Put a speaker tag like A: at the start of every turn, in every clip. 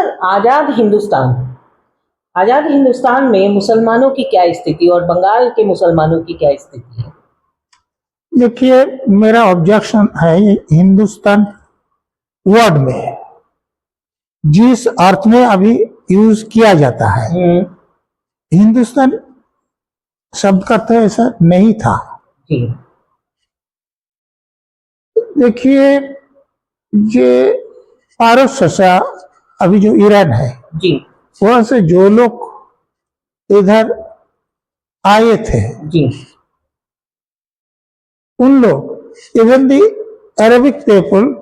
A: Sir, आजाद हिंदुस्तान में मुसलमानों की क्या स्थिति और बंगाल के मुसलमानों की क्या स्थिति है?
B: देखिए, मेरा ऑब्जेक्शन है हिंदुस्तान वर्ड में जिस अर्थ में अभी यूज किया जाता है, हिंदुस्तान शब्द का तो ऐसा नहीं था।
A: जी।
B: देखिए, ये पारस सा अभी जो ईरान है
A: जी
B: वहां से जो लोग इधर आए थे,
A: जी
B: उन लोग, even the Arabic people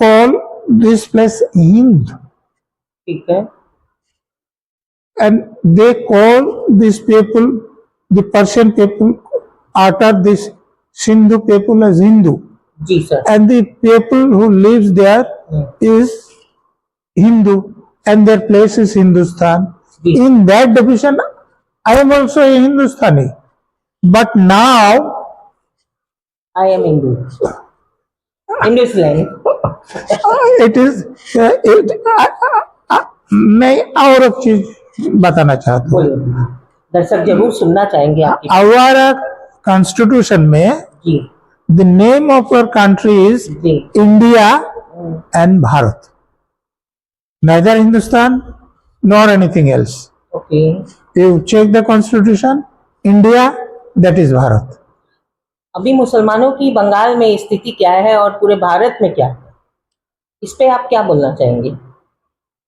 B: call this place Hind,
A: ठीक है।
B: and they call these people, the Persian people, after this Sindhu people as Hindu,
A: जी sir.
B: and the people who lives there is Hindu, and their place is Hindustan.
A: जी।
B: In that division, I am also a Hindustani, but now
A: I am Hindu. Hindu slang.
B: it is मैं और एक चीज बताना चाहता हूँ।
A: बोलिए, दर्शक जरूर सुनना चाहेंगे आपकी।
B: हमारा कॉन्स्टिट्यूशन में
A: जी
B: the name of our country is
A: जी
B: India and Bharat, neither Hindustan nor anything else.
A: Okay.
B: You check the constitution, India, that is Bharat.
A: अभी मुसलमानों की बंगाल में स्थिति क्या है और पूरे भारत में क्या है, इस पे आप क्या बोलना चाहेंगे?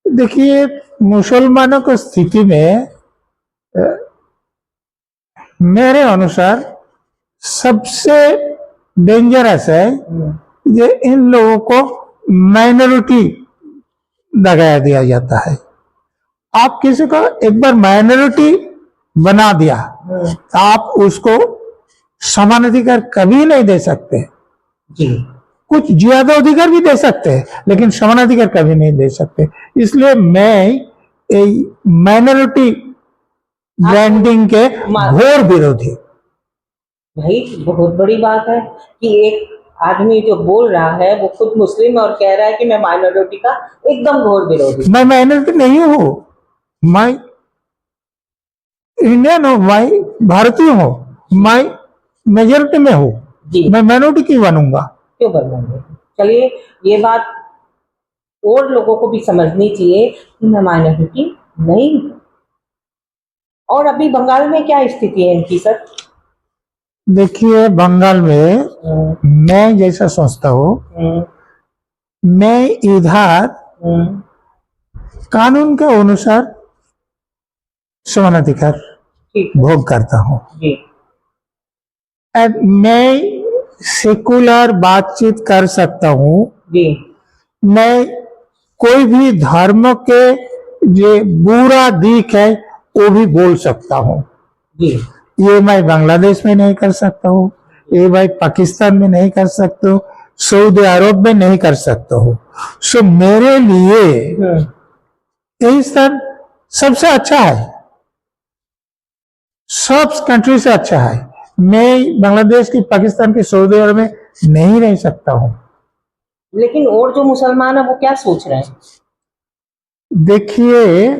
B: देखिए, मुसलमानों की स्थिति में मेरे अनुसार सबसे डेंजरस है ये इन लोगों को माइनॉरिटी लगाया दिया जाता है। आप किसी को एक बार माइनॉरिटी बना दिया, आप उसको समान अधिकार कभी नहीं दे सकते।
A: जी।
B: कुछ ज्यादा अधिकार भी दे सकते हैं, लेकिन समान अधिकार कभी नहीं दे सकते। इसलिए मैं माइनॉरिटी ब्रांडिंग के घोर विरोधी।
A: भाई, बहुत बड़ी बात है कि एक आदमी जो बोल रहा है वो खुद मुस्लिम और कह रहा है कि मैं माइनॉरिटी का एकदम घोर विरोधी।
B: मैं माइनॉरिटी नहीं हूँ, मैं इंडियन हूँ, मैं भारतीय हूँ, मैं मेजोरिटी में हूँ। मैं माइनॉरिटी क्यों बनूंगा?
A: क्यों बनूंगा? चलिए, ये बात और लोगों को भी समझनी चाहिए कि मैं माइनॉरिटी नहीं हूँ। और अभी बंगाल में क्या स्थिति है इनकी सर?
B: देखिए, बंगाल में मैं जैसा सोचता हूँ, मैं इधर कानून के अनुसार समान अधिकार भोग करता हूँ। मैं सेकुलर बातचीत कर सकता हूँ। मैं कोई भी धर्म के जो बुरा दिख है वो भी बोल सकता हूँ। ये मैं बांग्लादेश में नहीं कर सकता हूँ, ये मैं पाकिस्तान में नहीं कर सकता हूँ, सऊदी अरब में नहीं कर सकता हूँ। सो मेरे लिए यही स्थान सबसे अच्छा है, सब कंट्री से अच्छा है। मैं बांग्लादेश की, पाकिस्तान की, सऊदी अरब में नहीं रह सकता हूँ।
A: लेकिन और जो मुसलमान है वो क्या सोच रहे हैं?
B: देखिए,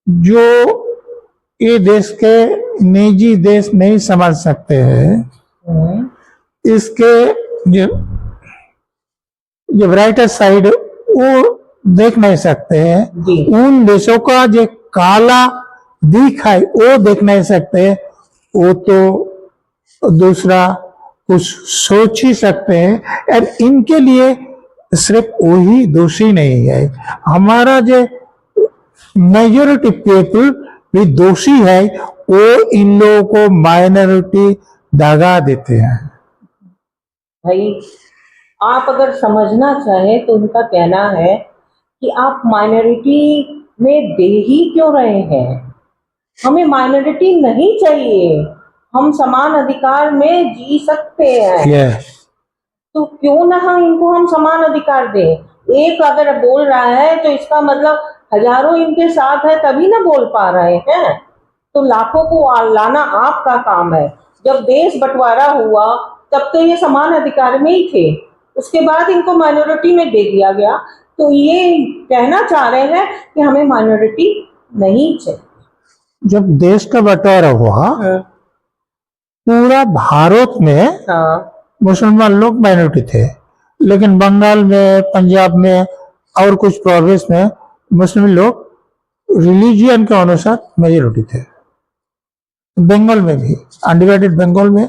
B: जो ये देश के निजी देश नहीं समझ सकते हैं, इसके जो ब्राइटर साइड वो देख नहीं सकते हैं, उन देशों का जो काला दिख है वो देख नहीं सकते, वो तो दूसरा कुछ सोच ही सकते हैं। और इनके लिए सिर्फ वही दोषी नहीं है, हमारा जो मेजॉरिटी पीपल भी दोषी है, वो इन लोगों को माइनॉरिटी दगा देते हैं।
A: भाई, आप अगर समझना चाहें तो उनका कहना है कि आप माइनॉरिटी में दे ही क्यों रहे हैं, हमें माइनॉरिटी नहीं चाहिए, हम समान अधिकार में जी सकते हैं। तो क्यों ना इनको हम समान अधिकार दें। एक अगर बोल रहा है तो इसका मतलब हजारों इनके साथ है तभी ना बोल पा रहे हैं, तो लाखों को लाना आपका काम है। जब देश बंटवारा हुआ तब तो ये समान अधिकार में ही थे, उसके बाद इनको माइनॉरिटी में दे दिया गया, तो ये कहना चाह रहे हैं कि हमें माइनॉरिटी नहीं चाहिए।
B: जब देश का बंटवारा हुआ, पूरा भारत में
A: हाँ
B: मुसलमान लोग माइनॉरिटी थे, लेकिन बंगाल में, पंजाब में और कुछ प्रोविंस में मुस्लिम लोग रिलीजियन के अनुसार मेजोरिटी थे। बंगाल में भी, अनडिवाइडेड बंगाल में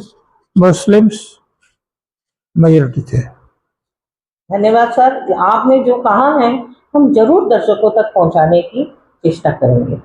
B: मुस्लिम्स मेजोरिटी थे।
A: धन्यवाद सर, आपने जो कहा है हम जरूर दर्शकों तक पहुंचाने की चेष्टा करेंगे।